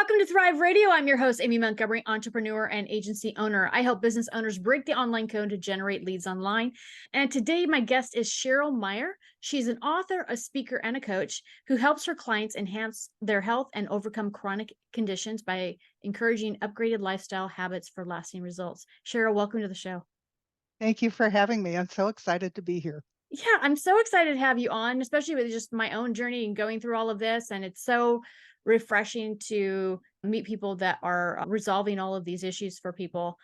Welcome to Thrive Radio. I'm your host, Aimee Montgomery, entrepreneur and agency owner. I help business owners break the online code to generate leads online. And today, my guest is Cheryl Meyer. She's an author, a speaker, and a coach who helps her clients enhance their health and overcome chronic conditions by encouraging upgraded lifestyle habits for lasting results. Cheryl, welcome to the show. Thank you for having me. I'm so excited to be here. Yeah, I'm so excited to have you on, especially with just my own journey and going through all of this. And it's so refreshing to meet people that are resolving all of these issues for people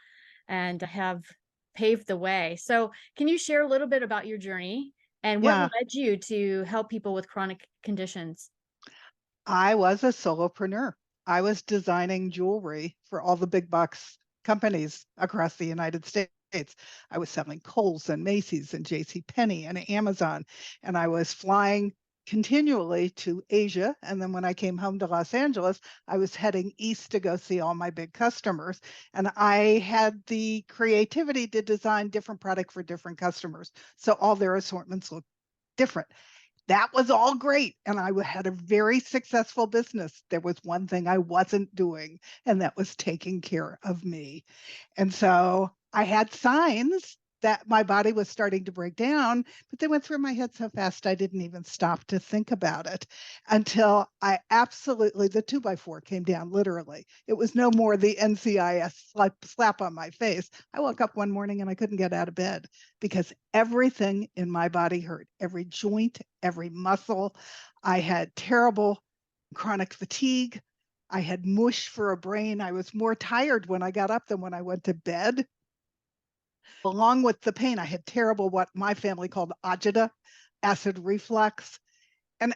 and have paved the way. So, can you share a little bit about your journey and what Yeah, led you to help people with chronic conditions? I was a solopreneur. I was designing jewelry for all the big box companies across the United States. I was selling Kohl's and Macy's and J.C. Penney and Amazon, and I was flying continually to Asia. And then when I came home to Los Angeles, I was heading east to go see all my big customers. And I had the creativity to design different product for different customers. So all their assortments looked different. That was all great. And I had a very successful business. There was one thing I wasn't doing, and that was taking care of me. And so I had signs that my body was starting to break down, but they went through my head so fast I didn't even stop to think about it until the 2x4 came down, literally. It was no more the NCIS slap on my face. I woke up one morning and I couldn't get out of bed because everything in my body hurt, every joint, every muscle. I had terrible chronic fatigue. I had mush for a brain. I was more tired when I got up than when I went to bed. Along with the pain, I had terrible, what my family called agita, acid reflux. And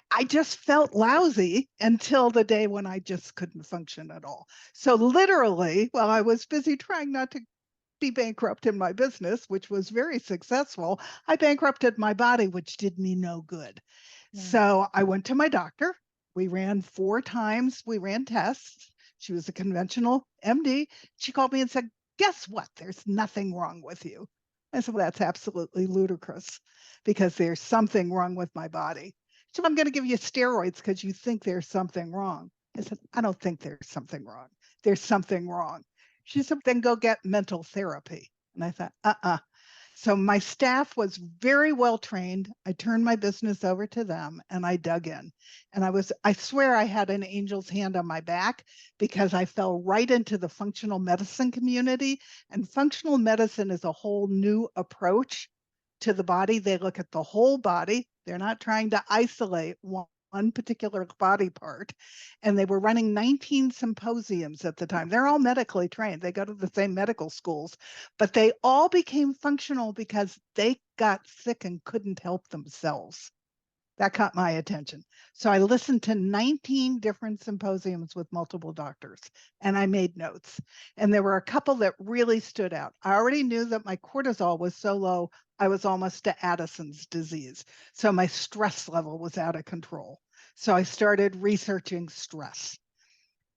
I just felt lousy until the day when I just couldn't function at all. So, literally, while I was busy trying not to be bankrupt in my business, which was very successful, I bankrupted my body, which did me no good. Yeah. So I went to my doctor. We ran 4 times, we ran tests. She was a conventional MD. She called me and said, "Guess what? There's nothing wrong with you." I said, "Well, that's absolutely ludicrous because there's something wrong with my body." She said, "I'm going to give you steroids because you think there's something wrong." I said, "I don't think there's something wrong. There's something wrong." She said, "Then go get mental therapy." And I thought, So my staff was very well trained. I turned my business over to them and I dug in. And I swear I had an angel's hand on my back because I fell right into the functional medicine community. And functional medicine is a whole new approach to the body. They look at the whole body. They're not trying to isolate one particular body part. And they were running 19 symposiums at the time. They're all medically trained. They go to the same medical schools, but they all became functional because they got sick and couldn't help themselves. That caught my attention. So I listened to 19 different symposiums with multiple doctors and I made notes. And there were a couple that really stood out. I already knew that my cortisol was so low, I was almost to Addison's disease. So my stress level was out of control. So I started researching stress.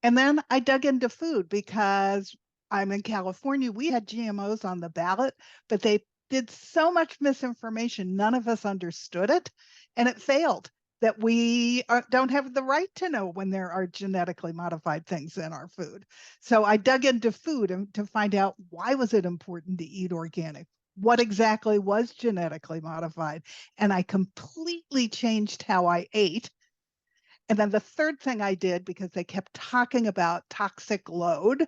And then I dug into food because I'm in California. We had GMOs on the ballot, but they did so much misinformation. None of us understood it, and it failed that we don't have the right to know when there are genetically modified things in our food. So I dug into food to find out, why was it important to eat organic? What exactly was genetically modified? And I completely changed how I ate. And then the third thing I did, because they kept talking about toxic load,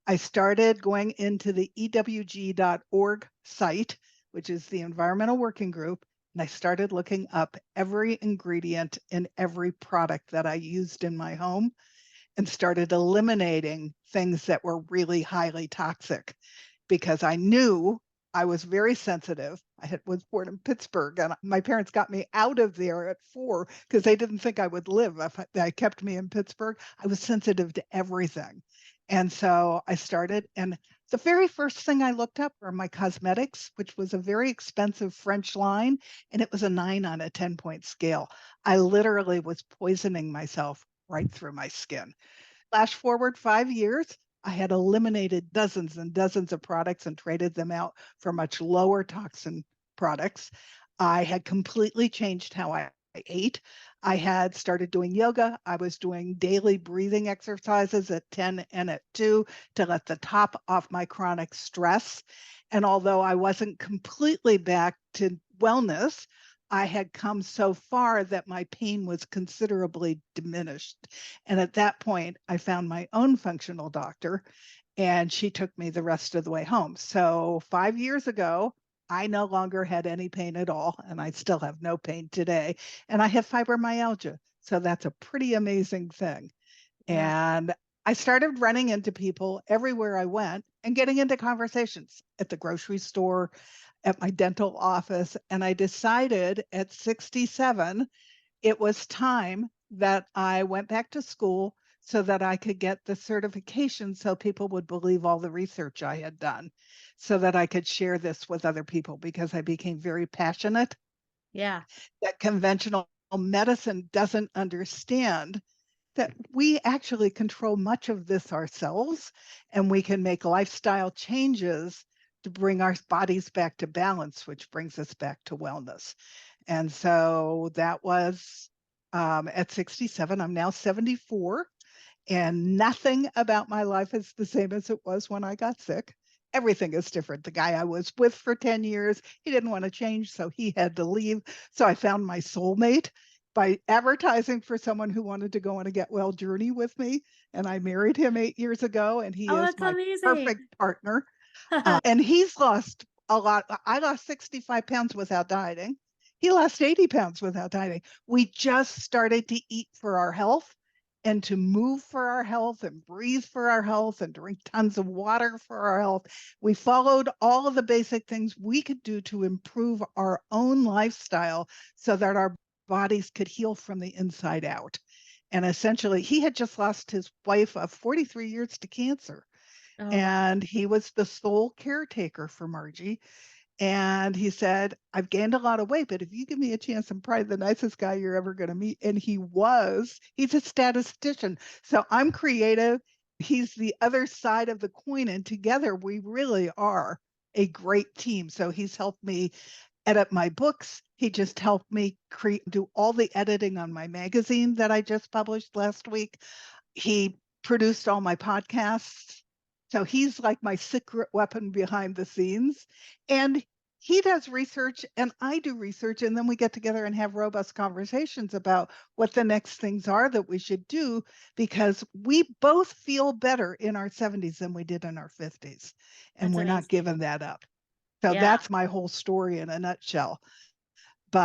I started going into the EWG.org site, which is the Environmental Working Group, and I started looking up every ingredient in every product that I used in my home and started eliminating things that were really highly toxic because I knew I was very sensitive. Was born in Pittsburgh, and my parents got me out of there at 4 because they didn't think I would live if they kept me in Pittsburgh. I was sensitive to everything. And so I started, and the very first thing I looked up were my cosmetics, which was a very expensive French line, and it was a 9 on a 10-point scale. I literally was poisoning myself right through my skin. Flash forward 5 years, I had eliminated dozens and dozens of products and traded them out for much lower toxin products. I had completely changed how I ate. I had started doing yoga. I was doing daily breathing exercises at 10 and at 2 to let the top off my chronic stress. And although I wasn't completely back to wellness, I had come so far that my pain was considerably diminished. And at that point, I found my own functional doctor, and she took me the rest of the way home. So 5 years ago, I no longer had any pain at all, and I still have no pain today. And I have fibromyalgia. So that's a pretty amazing thing. Yeah. And I started running into people everywhere I went and getting into conversations at the grocery store, at my dental office. And I decided at 67, it was time that I went back to school so that I could get the certification so people would believe all the research I had done, so that I could share this with other people, because I became very passionate Yeah. that conventional medicine doesn't understand that we actually control much of this ourselves, and we can make lifestyle changes to bring our bodies back to balance, which brings us back to wellness. And so that was at 67. I'm now 74, and nothing about my life is the same as it was when I got sick. Everything is different. The guy I was with for 10 years, he didn't want to change, so he had to leave. So I found my soulmate by advertising for someone who wanted to go on a get well journey with me. And I married him 8 years ago, and he Oh, is that's my amazing. perfect partner. And he's lost a lot. I lost 65 pounds without dieting. He lost 80 pounds without dieting. We just started to eat for our health and to move for our health and breathe for our health and drink tons of water for our health. We followed all of the basic things we could do to improve our own lifestyle so that our bodies could heal from the inside out. And essentially, he had just lost his wife of 43 years to cancer, Oh, wow. and he was the sole caretaker for Margie. And he said, I've gained a lot of weight, but if you give me a chance, I'm probably the nicest guy you're ever going to meet. And he was. He's a statistician. So I'm creative. He's the other side of the coin. And together we really are a great team. So he's helped me edit my books. He just helped me do all the editing on my magazine that I just published last week. He produced all my podcasts. So he's like my secret weapon behind the scenes. And he does research and I do research. And then we get together and have robust conversations about what the next things are that we should do, because we both feel better in our 70s than we did in our 50s. And That's we're not amazing. giving that up. So Yeah. that's my whole story in a nutshell.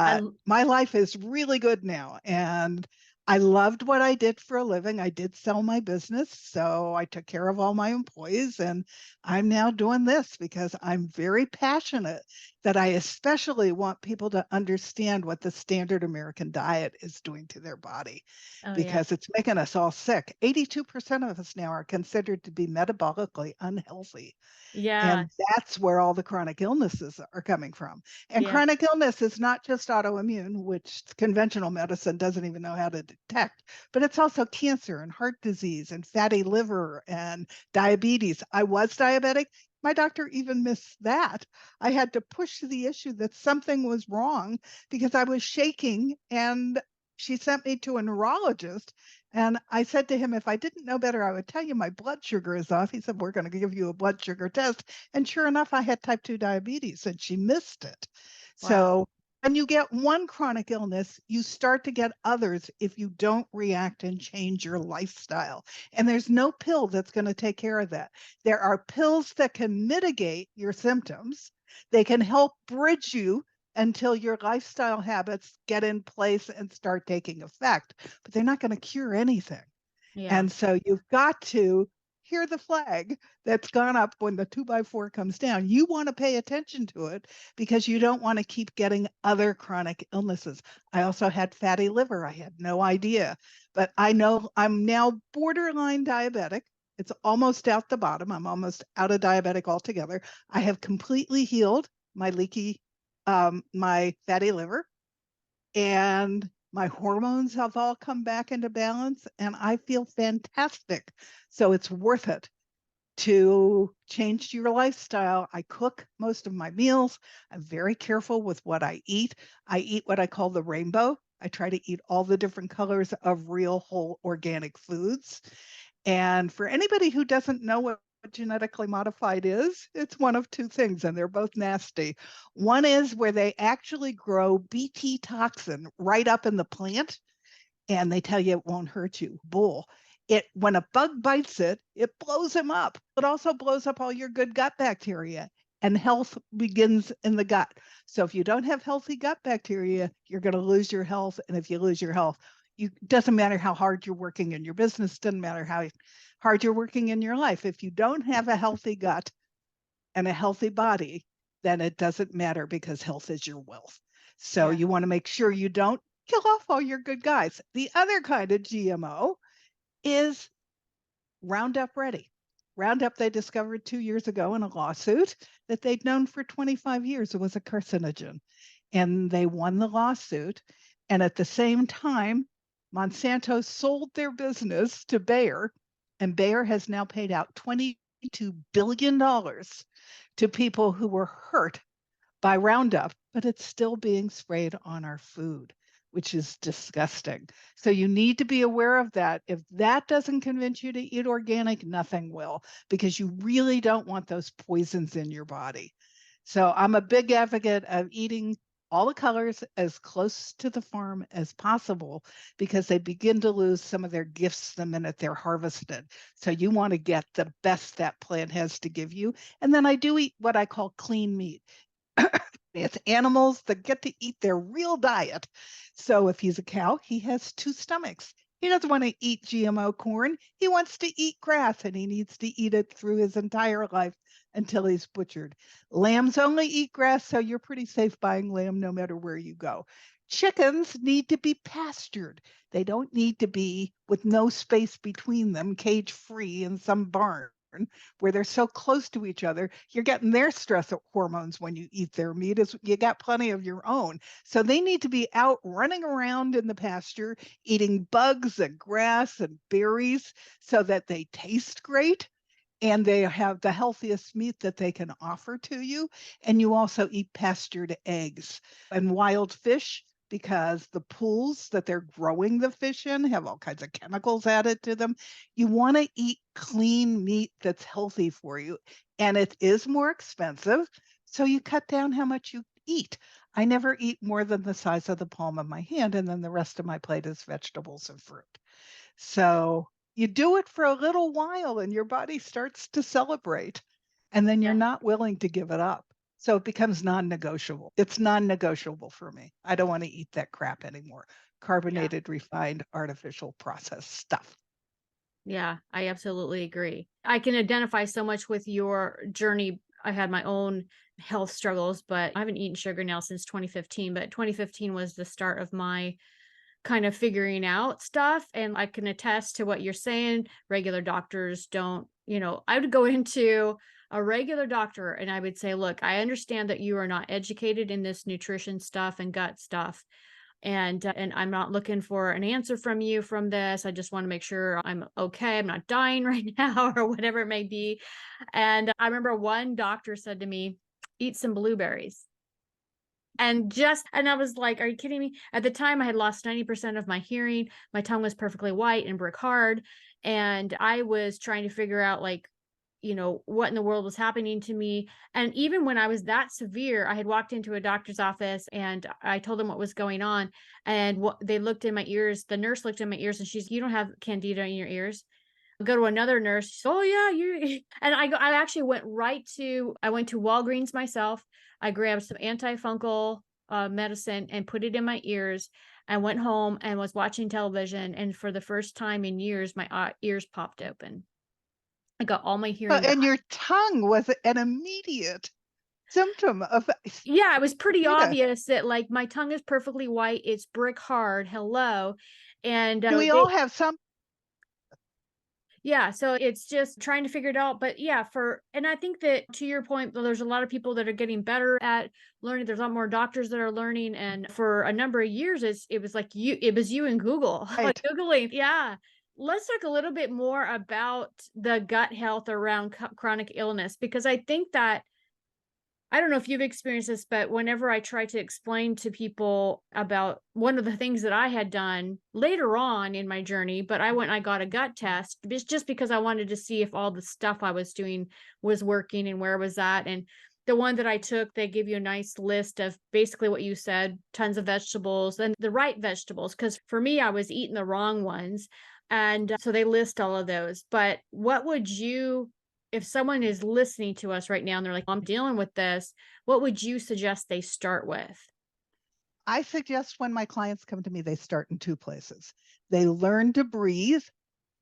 I But l my life is really good now. And I loved what I did for a living. I did sell my business, so I took care of all my employees. And I'm now doing this because I'm very passionate that I especially want people to understand what the standard American diet is doing to their body, Oh, yeah. because it's making us all sick. 82% of us now are considered to be metabolically unhealthy. Yeah. And that's where all the chronic illnesses are coming from. And Yeah. chronic illness is not just autoimmune, which conventional medicine doesn't even know how to detect, but it's also cancer and heart disease and fatty liver and diabetes. I was diabetic. My doctor even missed that. I had to push the issue that something was wrong because I was shaking, and she sent me to a neurologist. And I said to him, if I didn't know better, I would tell you my blood sugar is off. He said, we're going to give you a blood sugar test. And sure enough, I had type 2 diabetes, and she missed it. Wow. So when you get one chronic illness, you start to get others if you don't react and change your lifestyle. And there's no pill that's going to take care of that. There are pills that can mitigate your symptoms. They can help bridge you until your lifestyle habits get in place and start taking effect, but they're not going to cure anything. Yeah. And so you've got to hear the flag that's gone up when the 2x4 comes down. You want to pay attention to it because you don't want to keep getting other chronic illnesses. I also had fatty liver. I had no idea, but I know I'm now borderline diabetic. It's almost out the bottom. I'm almost out of diabetic altogether. I have completely healed my my fatty liver, and my hormones have all come back into balance, and I feel fantastic. So it's worth it to change your lifestyle. I cook most of my meals. I'm very careful with what I eat. I eat what I call the rainbow. I try to eat all the different colors of real whole organic foods. And for anybody who doesn't know what genetically modified is, it's one of two things, and they're both nasty. One is where they actually grow Bt toxin right up in the plant, and they tell you it won't hurt you. Bull. It when a bug bites it, it blows him up. It also blows up all your good gut bacteria. And health begins in the gut. So if you don't have healthy gut bacteria, you're going to lose your health. And if you lose your health, doesn't matter how hard you're working in your business, doesn't matter how hard you're working in your life. If you don't have a healthy gut and a healthy body, then it doesn't matter because health is your wealth. So Yeah. you want to make sure you don't kill off all your good guys. The other kind of GMO is Roundup Ready. Roundup, they discovered 2 years ago in a lawsuit that they'd known for 25 years it was a carcinogen. And they won the lawsuit. And at the same time, Monsanto sold their business to Bayer, and Bayer has now paid out $22 billion to people who were hurt by Roundup, but it's still being sprayed on our food, which is disgusting. So you need to be aware of that. If that doesn't convince you to eat organic, nothing will, because you really don't want those poisons in your body. So I'm a big advocate of eating all the colors as close to the farm as possible, because they begin to lose some of their gifts the minute they're harvested. So you want to get the best that plant has to give you. And then I do eat what I call clean meat. It's animals that get to eat their real diet. So if he's a cow, he has two stomachs. He doesn't want to eat GMO corn. He wants to eat grass, and he needs to eat it through his entire life until he's butchered. Lambs only eat grass, so you're pretty safe buying lamb no matter where you go. Chickens need to be pastured. They don't need to be with no space between them, cage free in some barn where they're so close to each other. You're getting their stress hormones when you eat their meat. You got plenty of your own. So they need to be out running around in the pasture, eating bugs and grass and berries so that they taste great and they have the healthiest meat that they can offer to you. And you also eat pastured eggs and wild fish, because the pools that they're growing the fish in have all kinds of chemicals added to them. You want to eat clean meat that's healthy for you, and it is more expensive. So you cut down how much you eat. I never eat more than the size of the palm of my hand, and then the rest of my plate is vegetables and fruit. So you do it for a little while and your body starts to celebrate, and then you're Yeah. not willing to give it up. So it becomes non-negotiable. It's non-negotiable for me. I don't want to eat that crap anymore. Yeah. Carbonated, refined, artificial processed stuff. Yeah, I absolutely agree. I can identify so much with your journey. I had my own health struggles, but I haven't eaten sugar now since 2015. But 2015 was the start of my kind of figuring out stuff. And I can attest to what you're saying. Regular doctors don't, I would go into a regular doctor and I would say, look, I understand that you are not educated in this nutrition stuff and gut stuff. And I'm not looking for an answer from you from this. I just want to make sure I'm okay. I'm not dying right now or whatever it may be. And I remember one doctor said to me, eat some blueberries. And I was like, are you kidding me? At the time, I had lost 90% of my hearing. My tongue was perfectly white and brick hard. And I was trying to figure out, like, what in the world was happening to me. And even when I was that severe, I had walked into a doctor's office and I told them what was going on. And what they looked in my ears, the nurse looked in my ears and she's, you don't have candida in your ears. Go to another nurse. She's, oh yeah, you. And I actually I went to Walgreens myself. I grabbed some antifungal medicine and put it in my ears. I went home and was watching television. And for the first time in years, my ears popped open. I got all my hearing back. And your tongue was an immediate symptom of Yeah, it was pretty candida. obvious that like my tongue is perfectly white. It's brick hard. Hello. And We all have some. yeah, so it's just trying to figure it out. But yeah, and I think that to your point, there's a lot of people that are getting better at learning. There's a lot more doctors that are learning. And for a number of years, it was like it was you and Google, like Right. Googling. Yeah. Let's talk a little bit more about the gut health around chronic illness, because I think that I don't know if you've experienced this, but whenever I try to explain to people about one of the things that I had done later on in my journey, but I went and I got a gut test just because I wanted to see if all the stuff I was doing was working and where was that. And the one that I took, they give you a nice list of basically what you said, tons of vegetables and the right vegetables. Because for me, I was eating the wrong ones. And so they list all of those. But what would you, if someone is listening to us right now and they're like, I'm dealing with this, what would you suggest they start with? I suggest when my clients come to me, they start in two places. They learn to breathe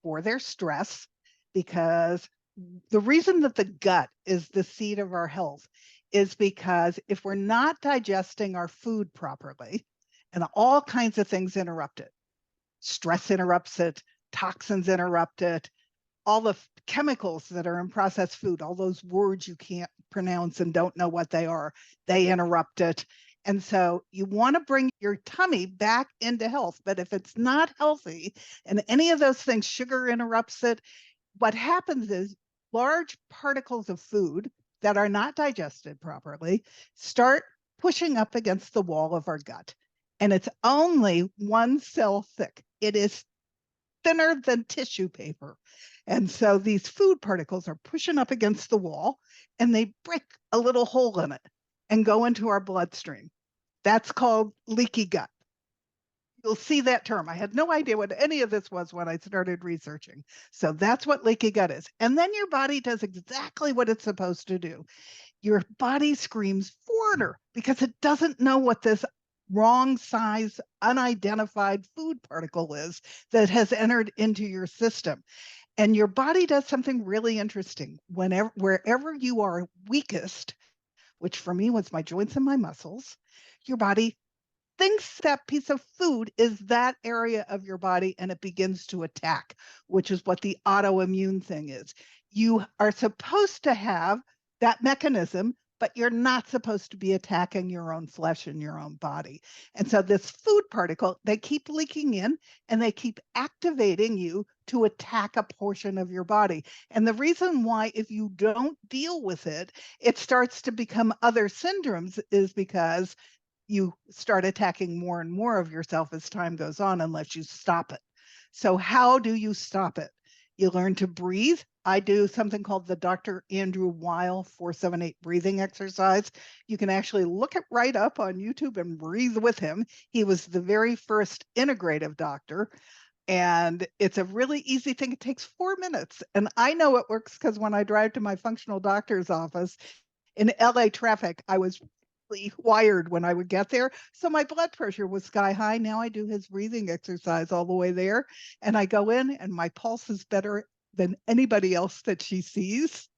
for their stress, because the reason that the gut is the seat of our health is because if we're not digesting our food properly, and all kinds of things interrupt it, stress interrupts it, toxins interrupt it, all the chemicals that are in processed food, all those words you can't pronounce and don't know what they are, they interrupt it. And so you want to bring your tummy back into health. But if it's not healthy and any of those things, sugar interrupts it, what happens is large particles of food that are not digested properly start pushing up against the wall of our gut. And it's only one cell thick. It is thinner than tissue paper. And so these food particles are pushing up against the wall and they break a little hole in it and go into our bloodstream. That's called leaky gut. You'll see that term. I had no idea what any of this was when I started researching. So that's what leaky gut is. And then your body does exactly what it's supposed to do. Your body screams foreigner because it doesn't know what this wrong size, unidentified food particle is that has entered into your system. And your body does something really interesting. Wherever you are weakest, which for me was my joints and my muscles, your body thinks that piece of food is that area of your body and it begins to attack, which is what the autoimmune thing is. You are supposed to have that mechanism, but you're not supposed to be attacking your own flesh and your own body. And so this food particle, they keep leaking in and they keep activating you to attack a portion of your body. And the reason why, if you don't deal with it, it starts to become other syndromes is because you start attacking more and more of yourself as time goes on unless you stop it. So how do you stop it? You learn to breathe. I do something called the Dr. Andrew Weil 478 breathing exercise. You can actually look it right up on YouTube and breathe with him. He was the very first integrative doctor. And it's a really easy thing. It takes 4 minutes. And I know it works because when I drive to my functional doctor's office in LA traffic, I was wired when I would get there. So my blood pressure was sky high. Now I do his breathing exercise all the way there. And I go in and my pulse is better than anybody else that she sees,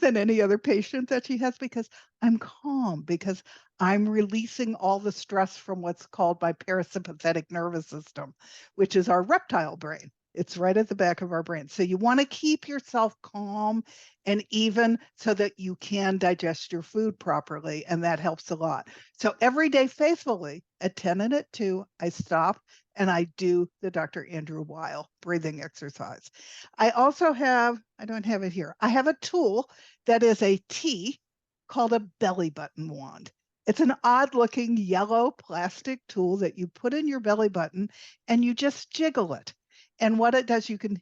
than any other patient that she has, because I'm calm, because I'm releasing all the stress from what's called my parasympathetic nervous system, which is our reptile brain. It's right at the back of our brain. So you want to keep yourself calm and even so that you can digest your food properly. And that helps a lot. So every day faithfully at 10 and at 2, I stop and I do the Dr. Andrew Weil breathing exercise. I also have, I don't have it here, I have a tool that is a tea called a belly button wand. It's an odd looking yellow plastic tool that you put in your belly button and you just jiggle it. And what it does, you can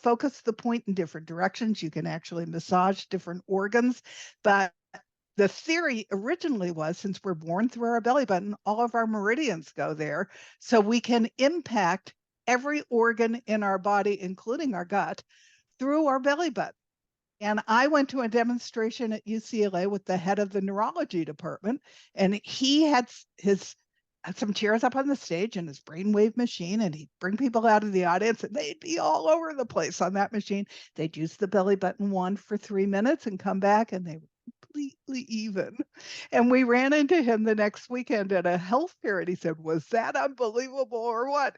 focus the point in different directions. You can actually massage different organs. But the theory originally was, since we're born through our belly button, all of our meridians go there. So we can impact every organ in our body, including our gut, through our belly button. And I went to a demonstration at UCLA with the head of the neurology department, and he had some chairs up on the stage and his brainwave machine, and he'd bring people out of the audience and they'd be all over the place on that machine. They'd use the belly button wand for 3 minutes and come back and they were completely even. And we ran into him the next weekend at a health fair and he said, was that unbelievable or what?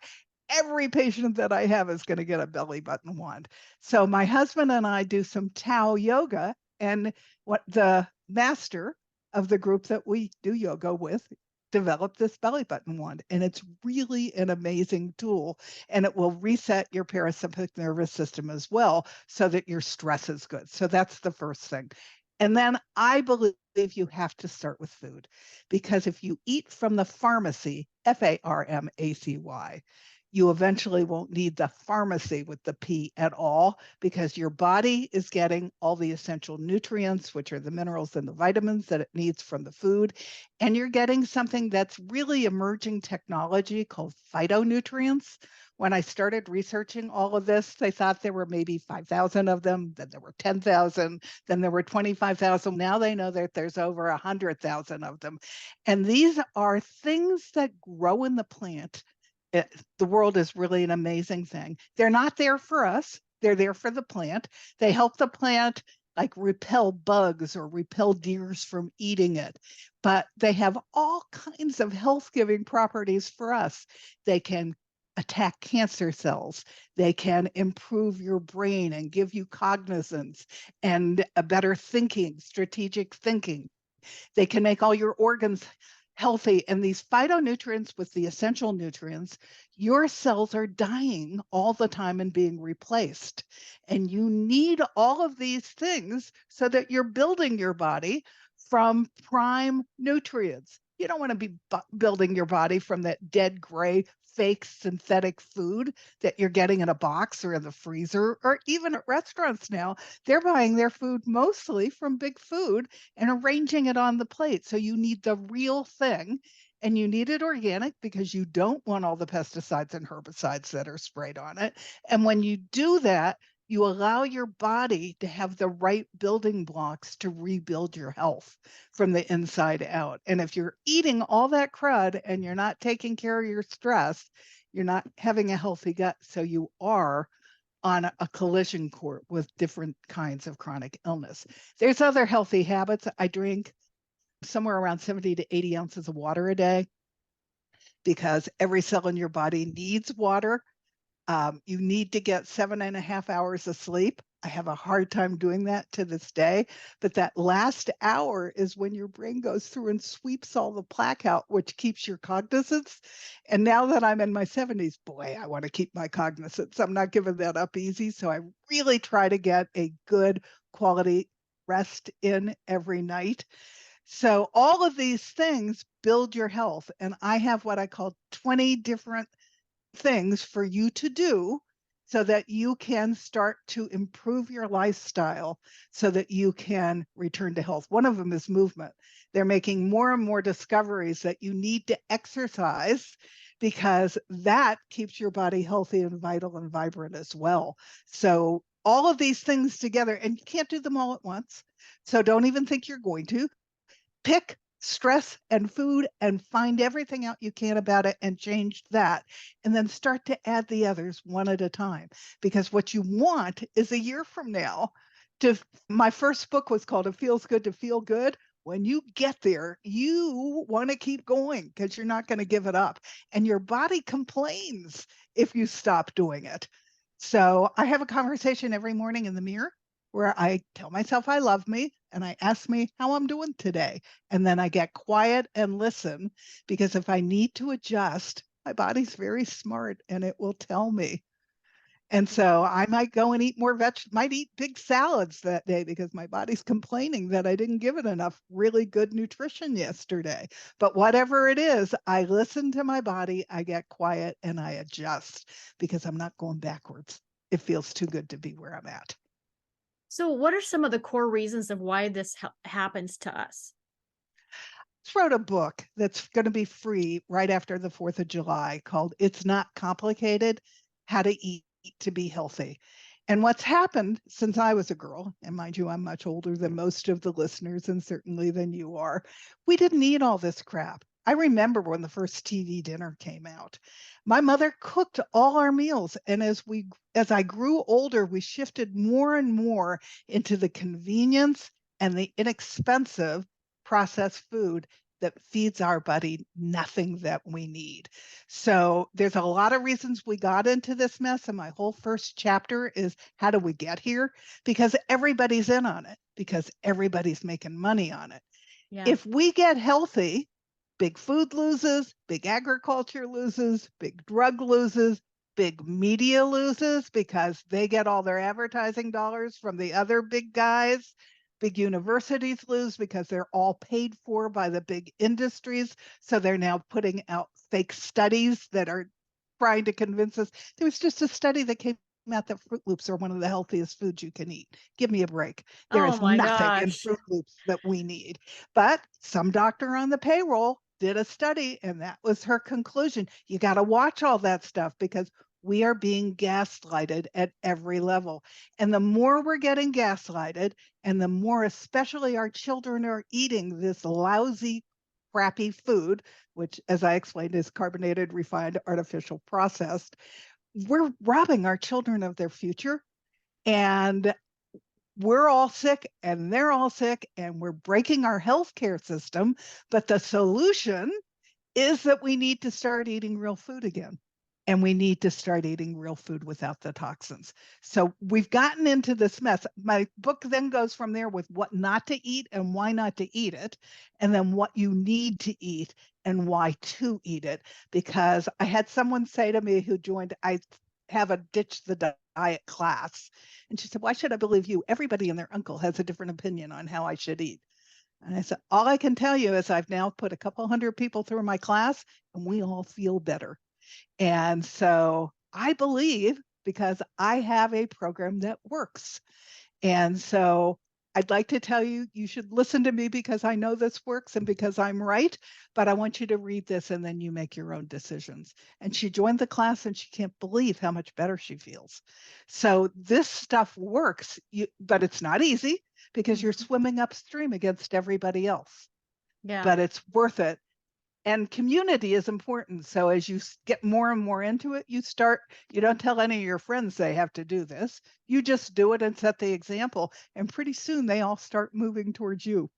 Every patient that I have is going to get a belly button wand. So my husband and I do some Tao yoga, and what the master of the group that we do yoga with developed this belly button wand. And it's really an amazing tool. And it will reset your parasympathetic nervous system as well so that your stress is good. So that's the first thing. And then I believe you have to start with food, because if you eat from the pharmacy, Pharmacy, you eventually won't need the pharmacy with the P at all, because your body is getting all the essential nutrients, which are the minerals and the vitamins that it needs from the food. And you're getting something that's really emerging technology called phytonutrients. When I started researching all of this, they thought there were maybe 5,000 of them, then there were 10,000, then there were 25,000. Now they know that there's over 100,000 of them. And these are things that grow in the plant. The world is really an amazing thing. They're not there for us, they're there for the plant. They help the plant like repel bugs or repel deers from eating it. But they have all kinds of health giving properties for us. They can attack cancer cells. They can improve your brain and give you cognizance and a better thinking, strategic thinking. They can make all your organs healthy. And these phytonutrients with the essential nutrients, your cells are dying all the time and being replaced. And you need all of these things so that you're building your body from prime nutrients. You don't want to be building your body from that dead gray fake synthetic food that you're getting in a box or in the freezer, or even at restaurants now. They're buying their food mostly from Big Food and arranging it on the plate. So you need the real thing, and you need it organic because you don't want all the pesticides and herbicides that are sprayed on it. And when you do that, you allow your body to have the right building blocks to rebuild your health from the inside out. And if you're eating all that crud and you're not taking care of your stress, you're not having a healthy gut. So you are on a collision course with different kinds of chronic illness. There's other healthy habits. I drink somewhere around 70 to 80 ounces of water a day, because every cell in your body needs water. You need to get 7.5 hours of sleep. I have a hard time doing that to this day, but that last hour is when your brain goes through and sweeps all the plaque out, which keeps your cognizance. And now that I'm in my 70s, boy, I want to keep my cognizance. I'm not giving that up easy. So I really try to get a good quality rest in every night. So all of these things build your health. And I have what I call 20 different things for you to do so that you can start to improve your lifestyle so that you can return to health. One of them is movement. They're making more and more discoveries that you need to exercise, because that keeps your body healthy and vital and vibrant as well. So all of these things together, and you can't do them all at once. So don't even think you're going to. Pick stress and food and find everything out you can about it and change that. And then start to add the others one at a time. Because what you want is a year from now to, my first book was called It Feels Good to Feel Good. When you get there, you want to keep going because you're not going to give it up. And your body complains if you stop doing it. So I have a conversation every morning in the mirror where I tell myself I love me and I ask me how I'm doing today. And then I get quiet and listen, because if I need to adjust, my body's very smart and it will tell me. And so I might go and eat more might eat big salads that day because my body's complaining that I didn't give it enough really good nutrition yesterday. But whatever it is, I listen to my body, I get quiet, and I adjust because I'm not going backwards. It feels too good to be where I'm at. So, what are some of the core reasons of why this happens to us? Wrote a book that's going to be free right after the 4th of July called It's Not Complicated: How to Eat to Be Healthy. And what's happened since I was a girl, and mind you, I'm much older than most of the listeners and certainly than you are, we didn't eat all this crap. I remember when the first TV dinner came out. My mother cooked all our meals, and as I grew older, we shifted more and more into the convenience and the inexpensive processed food that feeds our body nothing that we need. So there's a lot of reasons we got into this mess. And my whole first chapter is how do we get here? Because everybody's in on it, because everybody's making money on it. Yeah. If we get healthy, big food loses, big agriculture loses, big drug loses, big media loses because they get all their advertising dollars from the other big guys. Big universities lose because they're all paid for by the big industries. So they're now putting out fake studies that are trying to convince us. There was just a study that came out that Fruit Loops are one of the healthiest foods you can eat. Give me a break. There Oh is my nothing in gosh. Fruit Loops that we need. But some doctor on the payroll did a study, and that was her conclusion. You got to watch all that stuff because we are being gaslighted at every level. And the more we're getting gaslighted, and the more, especially our children, are eating this lousy, crappy food, which, as I explained, is carbonated, refined, artificial, processed, we're robbing our children of their future. And we're all sick and they're all sick and we're breaking our healthcare system. But the solution is that we need to start eating real food again. And we need to start eating real food without the toxins. So we've gotten into this mess. My book then goes from there with what not to eat and why not to eat it, and then what you need to eat and why to eat it. Because I had someone say to me who joined, I have a ditch the diet class. And she said, why should I believe you? Everybody and their uncle has a different opinion on how I should eat. And I said, all I can tell you is I've now put a couple hundred people through my class and we all feel better. And so I believe because I have a program that works. And so I'd like to tell you, you should listen to me because I know this works and because I'm right. But I want you to read this and then you make your own decisions. And she joined the class and she can't believe how much better she feels. So this stuff works, but it's not easy because you're Mhm. swimming upstream against everybody else. Yeah. But it's worth it. And community is important. So as you get more and more into it, you don't tell any of your friends they have to do this. You just do it and set the example. And pretty soon they all start moving towards you.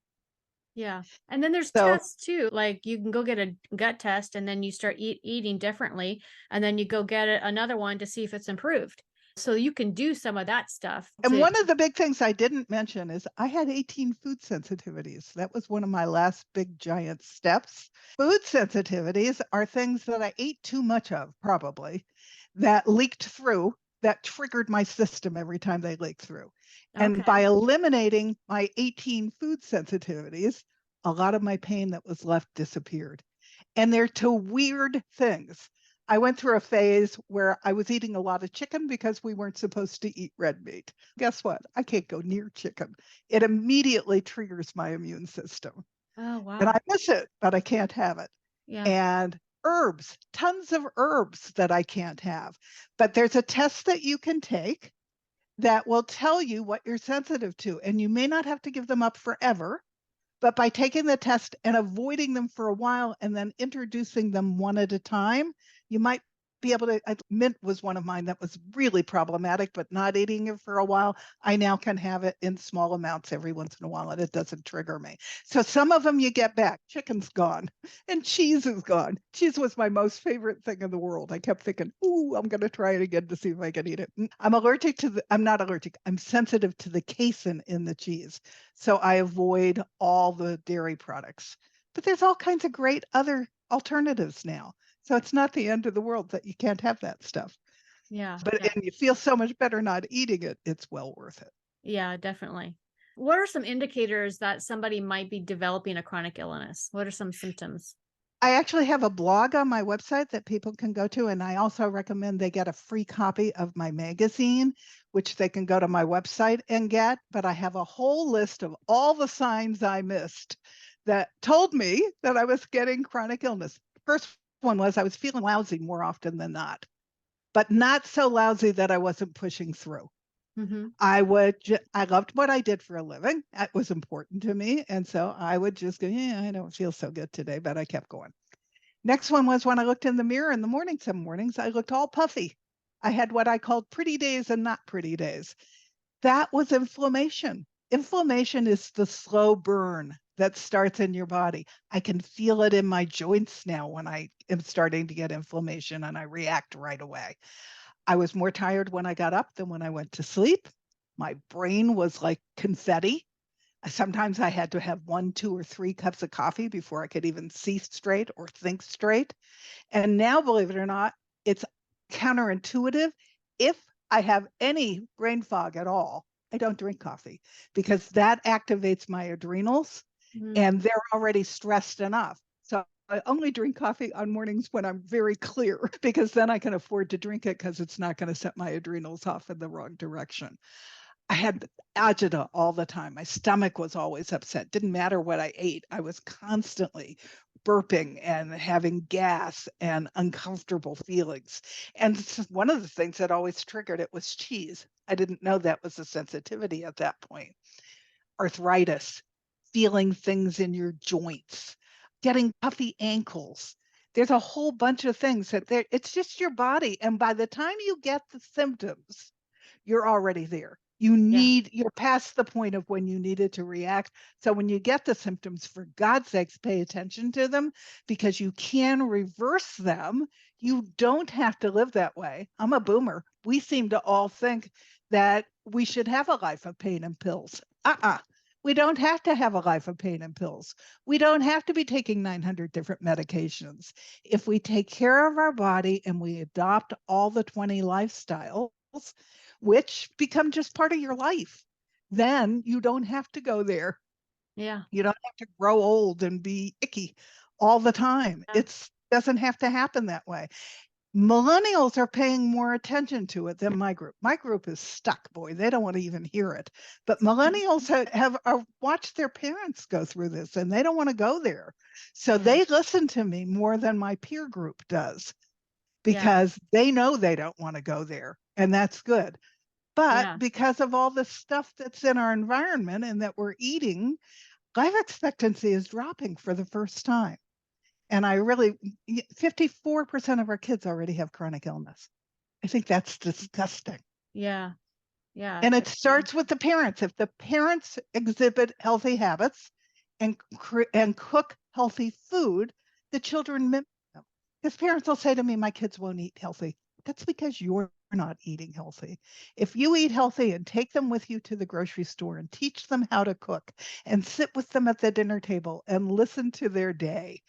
Yeah. And then there's So, tests too. Like you can go get a gut test and then you start eating differently. And then you go get another one to see if it's improved. So you can do some of that stuff and to, one of the big things I didn't mention is I had 18 food sensitivities. That was one of my last big giant steps. Food sensitivities are things that I ate too much of, probably, that leaked through, that triggered my system every time they leaked through. And by okay. eliminating my 18 food sensitivities, a lot of my pain that was left disappeared. And they're to weird things. I went through a phase where I was eating a lot of chicken because we weren't supposed to eat red meat. Guess what? I can't go near chicken. It immediately triggers my immune system. Oh, And wow. I miss it, but I can't have it. Yeah. And herbs, tons of herbs that I can't have. But there's a test that you can take that will tell you what you're sensitive to. And you may not have to give them up forever, but by taking the test and avoiding them for a while and then introducing them one at a time, you might be able to. Mint was one of mine that was really problematic, but not eating it for a while. I now can have it in small amounts every once in a while and it doesn't trigger me. So some of them you get back. Chicken's gone and cheese is gone. Cheese was my most favorite thing in the world. I kept thinking, ooh, I'm going to try it again to see if I can eat it. I'm not allergic. I'm sensitive to the casein in the cheese. So I avoid all the dairy products. But there's all kinds of great other alternatives now. So it's not the end of the world that you can't have that stuff. Yeah. But Yeah. and you feel so much better not eating it, it's well worth it. Yeah, definitely. What are some indicators that somebody might be developing a chronic illness? What are some symptoms? I actually have a blog on my website that people can go to, and I also recommend they get a free copy of my magazine, which they can go to my website and get. But I have a whole list of all the signs I missed that told me that I was getting chronic illness. First one was I was feeling lousy more often than not, but not so lousy that I wasn't pushing through. Mm-hmm. I loved what I did for a living. That was important to me. And so I would just go, yeah, I don't feel so good today, but I kept going. Next one was when I looked in the mirror in the morning. Some mornings I looked all puffy. I had what I called pretty days and not pretty days. That was inflammation. Inflammation is the slow burn that starts in your body. I can feel it in my joints now when I am starting to get inflammation and I react right away. I was more tired when I got up than when I went to sleep. My brain was like confetti. Sometimes I had to have 1, 2, or 3 cups of coffee before I could even see straight or think straight. And now, believe it or not, it's counterintuitive. If I have any brain fog at all, I don't drink coffee because that activates my adrenals Mm, and they're already stressed enough. So I only drink coffee on mornings when I'm very clear because then I can afford to drink it because it's not going to set my adrenals off in the wrong direction. I had agita all the time. My stomach was always upset. Didn't matter what I ate. I was constantly burping and having gas and uncomfortable feelings. And one of the things that always triggered it was cheese. I didn't know that was a sensitivity at that point. Arthritis, feeling things in your joints, getting puffy ankles. There's a whole bunch of things that it's just your body. And by the time you get the symptoms, you're already there. yeah. You're past the point of when you needed to react. So when you get the symptoms, for God's sakes, pay attention to them because you can reverse them. You don't have to live that way. I'm a boomer. We seem to all think that we should have a life of pain and pills. We don't have to have a life of pain and pills. We don't have to be taking 900 different medications. If we take care of our body and we adopt all the 20 lifestyles, which become just part of your life, then you don't have to go there. Yeah. You don't have to grow old and be icky all the time. Yeah. It doesn't have to happen that way. Millennials are paying more attention to it than my group. My group is stuck, boy. They don't want to even hear it. But millennials have watched their parents go through this and they don't want to go there. So Yeah. they listen to me more than my peer group does Yeah. because they know they don't want to go there. And that's good. But Yeah. because of all the stuff that's in our environment and that we're eating, life expectancy is dropping for the first time. And 54% of our kids already have chronic illness. I think that's disgusting. Yeah. Yeah. And it It's true. starts with the parents. If the parents exhibit healthy habits and cook healthy food, the children mimic them. Because parents will say to me, "My kids won't eat healthy." That's because you're not eating healthy. If you eat healthy and take them with you to the grocery store and teach them how to cook and sit with them at the dinner table and listen to their day,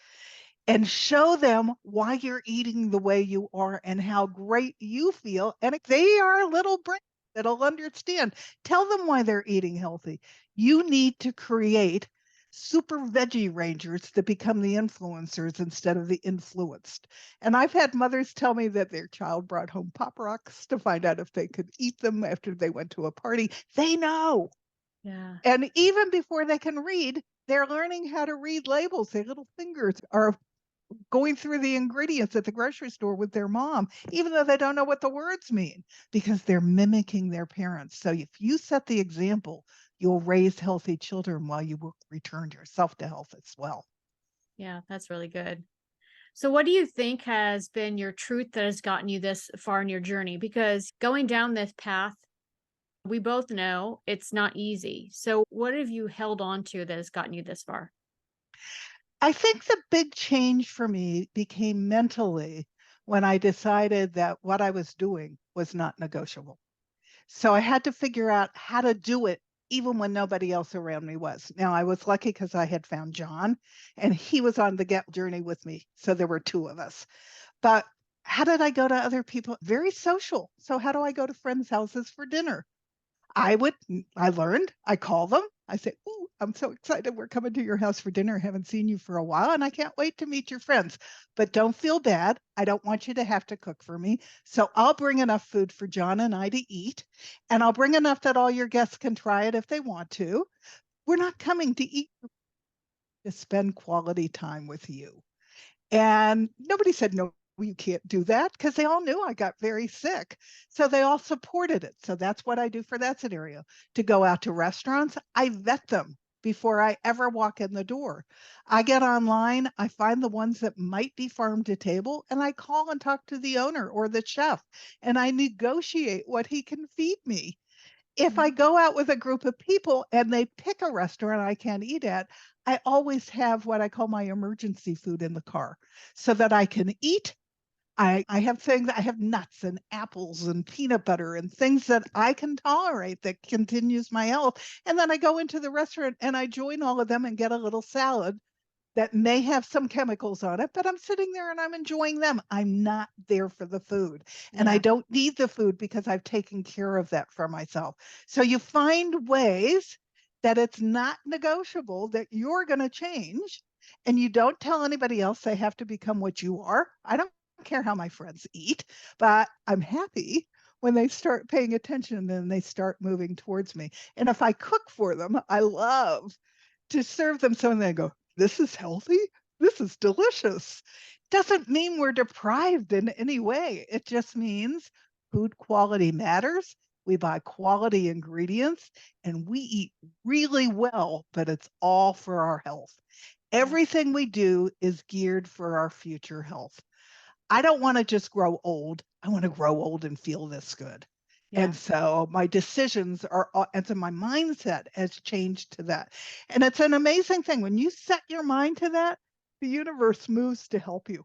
and show them why you're eating the way you are and how great you feel. And if they are little brains that'll understand, tell them why they're eating healthy. You need to create super veggie rangers that become the influencers instead of the influenced. And I've had mothers tell me that their child brought home Pop Rocks to find out if they could eat them after they went to a party. They know. Yeah. And even before they can read, they're learning how to read labels. Their little fingers are going through the ingredients at the grocery store with their mom, even though they don't know what the words mean, because they're mimicking their parents. So if you set the example, you'll raise healthy children while you will return yourself to health as well. Yeah. That's really good. So, what do you think has been your truth that has gotten you this far in your journey? Because going down this path, we both know it's not easy. So, what have you held on to that has gotten you this far? I think the big change for me became mentally when I decided that what I was doing was not negotiable. So I had to figure out how to do it even when nobody else around me was. Now I was lucky because I had found John and he was on the get journey with me. So there were two of us. But how did I go to other people? Very social. So how do I go to friends' houses for dinner? I learned, I call them. I say, "Ooh, I'm so excited. We're coming to your house for dinner. Haven't seen you for a while, and I can't wait to meet your friends. But don't feel bad. I don't want you to have to cook for me. So I'll bring enough food for John and I to eat, and I'll bring enough that all your guests can try it if they want to. We're not coming to eat to spend quality time with you." And nobody said, "No, you can't do that," because they all knew I got very sick. So they all supported it. So that's what I do for that scenario. To go out to restaurants, I vet them before I ever walk in the door. I get online, I find the ones that might be farm to table, and I call and talk to the owner or the chef, and I negotiate what he can feed me. If I Mhm. go out with a group of people and they pick a restaurant I can't eat at, I always have what I call my emergency food in the car so that I can eat. I have things, I have nuts and apples and peanut butter and things that I can tolerate that continues my health. And then I go into the restaurant and I join all of them and get a little salad that may have some chemicals on it, but I'm sitting there and I'm enjoying them. I'm not there for the food. And I Yeah. don't need the food because I've taken care of that for myself. So you find ways that it's not negotiable that you're going to change. And you don't tell anybody else they have to become what you are. I don't care how my friends eat, but I'm happy when they start paying attention and they start moving towards me. And if I cook for them, I love to serve them something they go, this is healthy. This is delicious. Doesn't mean we're deprived in any way. It just means food quality matters. We buy quality ingredients and we eat really well, but it's all for our health. Yeah. Everything we do is geared for our future health. I don't want to just grow old. I want to grow old and feel this good. Yeah. And so my decisions are, and so my mindset has changed to that. And it's an amazing thing. When you set your mind to that, the universe moves to help you.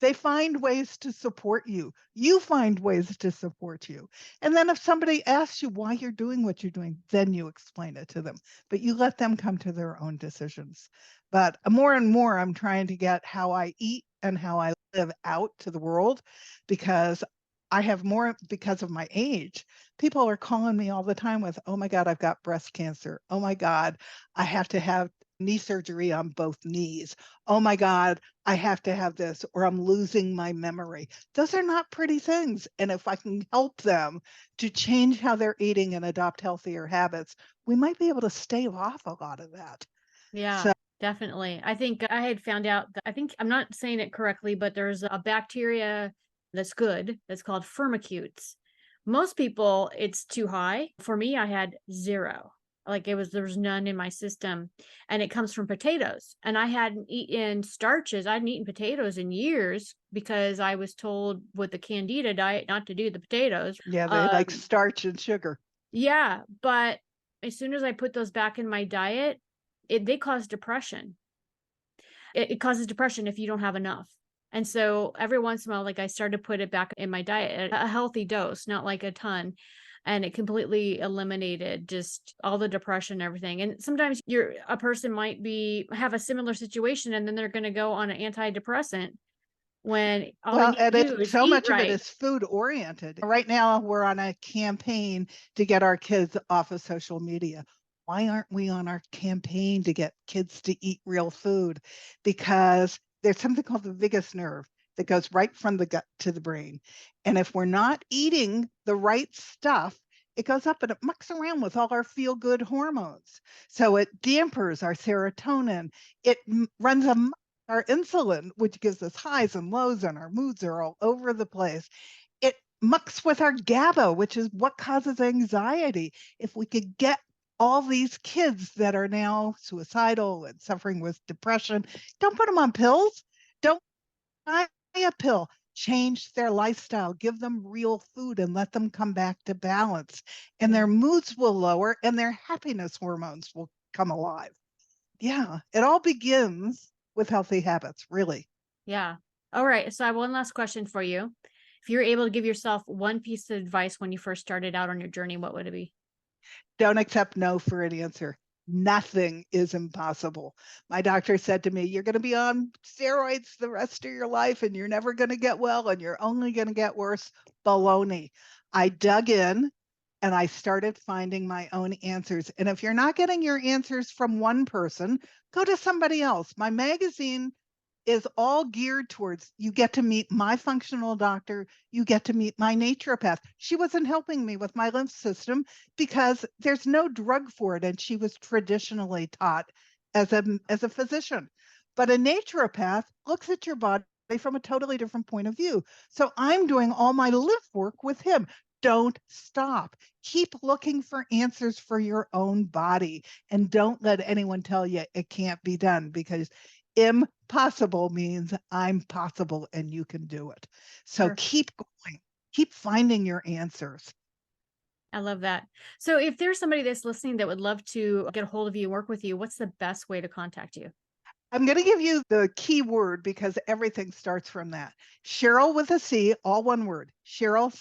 They find ways to support you. You find ways to support you. And then if somebody asks you why you're doing what you're doing, then you explain it to them. But you let them come to their own decisions. But more and more, I'm trying to get how I eat and how I live out to the world because I have more because of my age. People are calling me all the time with, oh my God, I've got breast cancer. Oh my God, I have to have knee surgery on both knees. Oh my God, I have to have this or I'm losing my memory. Those are not pretty things. And if I can help them to change how they're eating and adopt healthier habits, we might be able to stave off a lot of that. Yeah, So, definitely. I think I had found out that I think I'm not saying it correctly, but there's a bacteria that's good that's called firmicutes. Most people, it's too high. For me, I had zero. Like there was none in my system. And it comes from potatoes. And I hadn't eaten starches. I hadn't eaten potatoes in years because I was told with the candida diet not to do the potatoes. yeah, they like Um, starch and sugar. yeah, but as soon as I put those back in my diet, they cause depression. It causes depression if you don't have enough. And so every once in a while, like I started to put it back in my diet at a healthy dose, not like a ton. And it completely eliminated just all the depression and everything. And sometimes a person might be have a similar situation and then they're going to go on an antidepressant when all they Well, need and to do it's is so eat much of it right. is food oriented. Right now, we're on a campaign to get our kids off of social media. Why aren't we on our campaign to get kids to eat real food? Because there's something called the vagus nerve that goes right from the gut to the brain. And if we're not eating the right stuff, it goes up and it mucks around with all our feel good hormones. So it dampers our serotonin. It runs a our insulin, which gives us highs and lows, and our moods are all over the place. It mucks with our GABA, which is what causes anxiety. If we could get all these kids that are now suicidal and suffering with depression, don't put them on pills. Don't buy a pill. Change their lifestyle, give them real food and let them come back to balance. And Yeah. their moods will lower and their happiness hormones will come alive. Yeah, it all begins with healthy habits, really. Yeah. All right. So I have one last question for you. If you're able to give yourself one piece of advice when you first started out on your journey, what would it be? Don't accept no for an answer. Nothing is impossible. My doctor said to me, you're going to be on steroids the rest of your life and you're never going to get well and you're only going to get worse. Baloney. I dug in and I started finding my own answers. And if you're not getting your answers from one person, go to somebody else. My magazine is all geared towards you get to meet my functional doctor, you get to meet my naturopath. She wasn't helping me with my lymph system because there's no drug for it and she was traditionally taught as a physician. But a naturopath looks at your body from a totally different point of view. So I'm doing all my lymph work with him. Don't stop. Keep looking for answers for your own body and don't let anyone tell you it can't be done because impossible means I'm possible and you can do it. So Perfect. keep going, keep finding your answers. I love that. So if there's somebody that's listening that would love to get a hold of you, work with you, what's the best way to contact you? I'm going to give you the key word because everything starts from that. Cheryl with a C, all one word. Cheryl,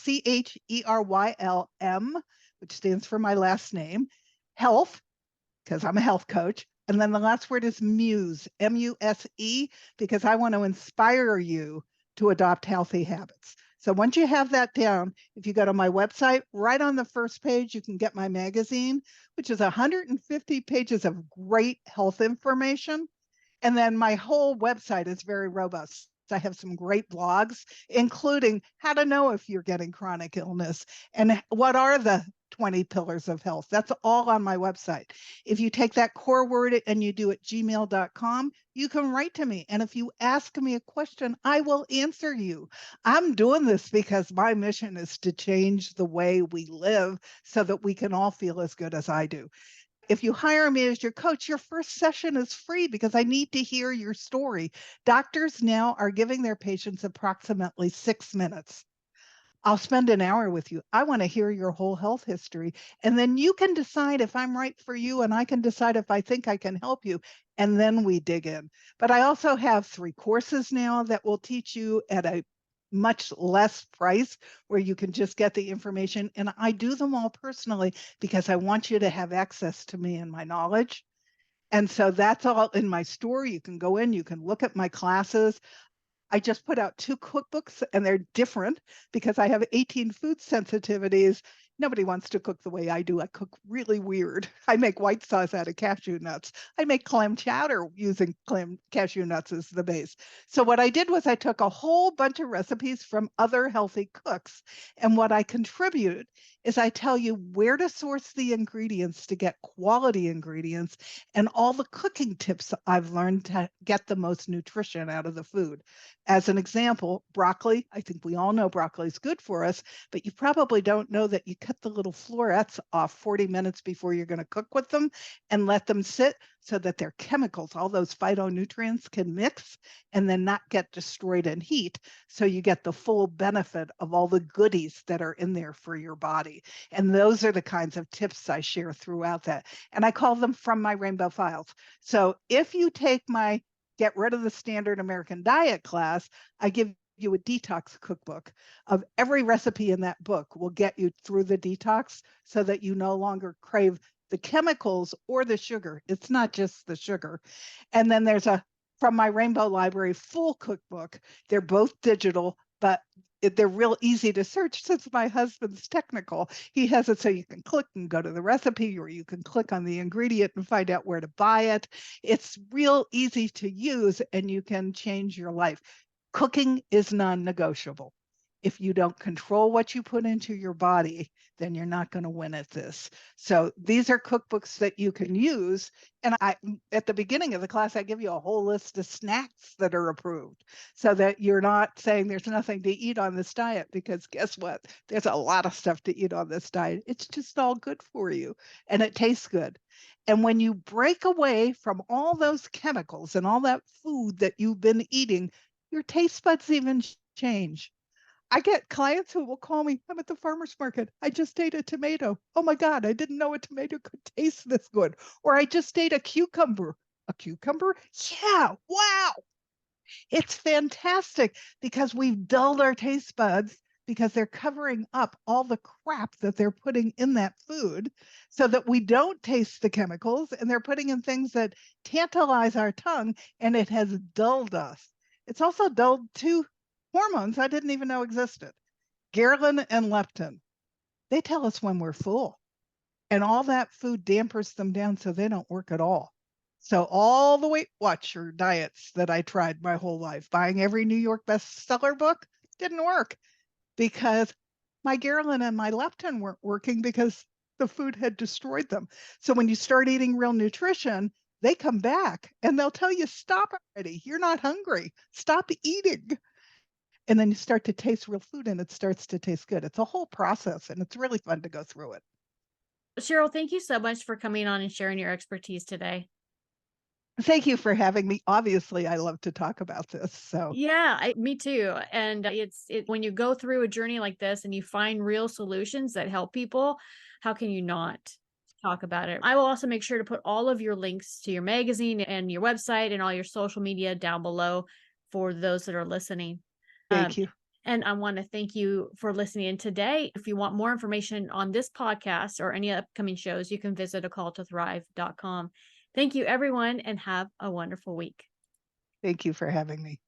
CHERYLM, which stands for my last name. Health, because I'm a health coach. And then the last word is muse, M-U-S-E, because I want to inspire you to adopt healthy habits. So once you have that down, if you go to my website, right on the first page, you can get my magazine, which is 150 pages of great health information. And then my whole website is very robust. I have some great blogs, including how to know if you're getting chronic illness and what are the 20 pillars of health. That's all on my website. If you take that core word and you do it gmail.com, you can write to me. And if you ask me a question, I will answer you. I'm doing this because my mission is to change the way we live so that we can all feel as good as I do. If you hire me as your coach, your first session is free because I need to hear your story. Doctors now are giving their patients approximately 6 minutes. I'll spend an hour with you. I want to hear your whole health history. And then you can decide if I'm right for you, and I can decide if I think I can help you. And then we dig in. But I also have 3 courses now that will teach you at a much less price where you can just get the information. And I do them all personally because I want you to have access to me and my knowledge. And so that's all in my store. You can go in, you can look at my classes. I just put out 2 cookbooks and they're different because I have 18 food sensitivities. Nobody wants to cook the way I do. I cook really weird. I make white sauce out of cashew nuts. I make clam chowder using clam cashew nuts as the base. So what I did was I took a whole bunch of recipes from other healthy cooks. And what I contribute is I tell you where to source the ingredients to get quality ingredients and all the cooking tips I've learned to get the most nutrition out of the food. As an example, broccoli, I think we all know broccoli is good for us, but you probably don't know that you cut the little florets off 40 minutes before you're going to cook with them and let them sit so that their chemicals, all those phytonutrients, can mix and then not get destroyed in heat. So you get the full benefit of all the goodies that are in there for your body. And those are the kinds of tips I share throughout that. And I call them from my Rainbow Files. So if you take my Get Rid of the Standard American Diet class, I give you a detox cookbook of every recipe in that book will get you through the detox so that you no longer crave the chemicals or the sugar. It's not just the sugar. And then there's a From My Rainbow Library full cookbook. They're both digital, but they're real easy to search since my husband's technical. He has it so you can click and go to the recipe, or you can click on the ingredient and find out where to buy it. It's real easy to use and you can change your life. Cooking is non-negotiable. If you don't control what you put into your body, then you're not going to win at this. So these are cookbooks that you can use. And at the beginning of the class, I give you a whole list of snacks that are approved so that you're not saying there's nothing to eat on this diet, because guess what? There's a lot of stuff to eat on this diet. It's just all good for you and it tastes good. And when you break away from all those chemicals and all that food that you've been eating, your taste buds even change. I get clients who will call me, I'm at the farmer's market. I just ate a tomato. Oh my God, I didn't know a tomato could taste this good. Or I just ate a cucumber. A cucumber? Yeah, wow. It's fantastic because we've dulled our taste buds because they're covering up all the crap that they're putting in that food so that we don't taste the chemicals, and they're putting in things that tantalize our tongue, and it has dulled us. It's also dulled 2 hormones I didn't even know existed, ghrelin and leptin. They tell us when we're full, and all that food dampers them down so they don't work at all. So all the Weight Watcher diets that I tried my whole life, buying every New York bestseller book, didn't work because my ghrelin and my leptin weren't working because the food had destroyed them. So when you start eating real nutrition, they come back and they'll tell you, stop already. You're not hungry. Stop eating. And then you start to taste real food and it starts to taste good. It's a whole process and it's really fun to go through it. Cheryl, thank you so much for coming on and sharing your expertise today. Thank you for having me. Obviously, I love to talk about this. So Yeah, me too. And it's when you go through a journey like this and you find real solutions that help people, how can you not talk about it? I will also make sure to put all of your links to your magazine and your website and all your social media down below for those that are listening. Um, thank you. and I want to thank you for listening in today. If you want more information on this podcast or any upcoming shows, you can visit acalltothrive.com. Thank you, everyone, and have a wonderful week. Thank you for having me.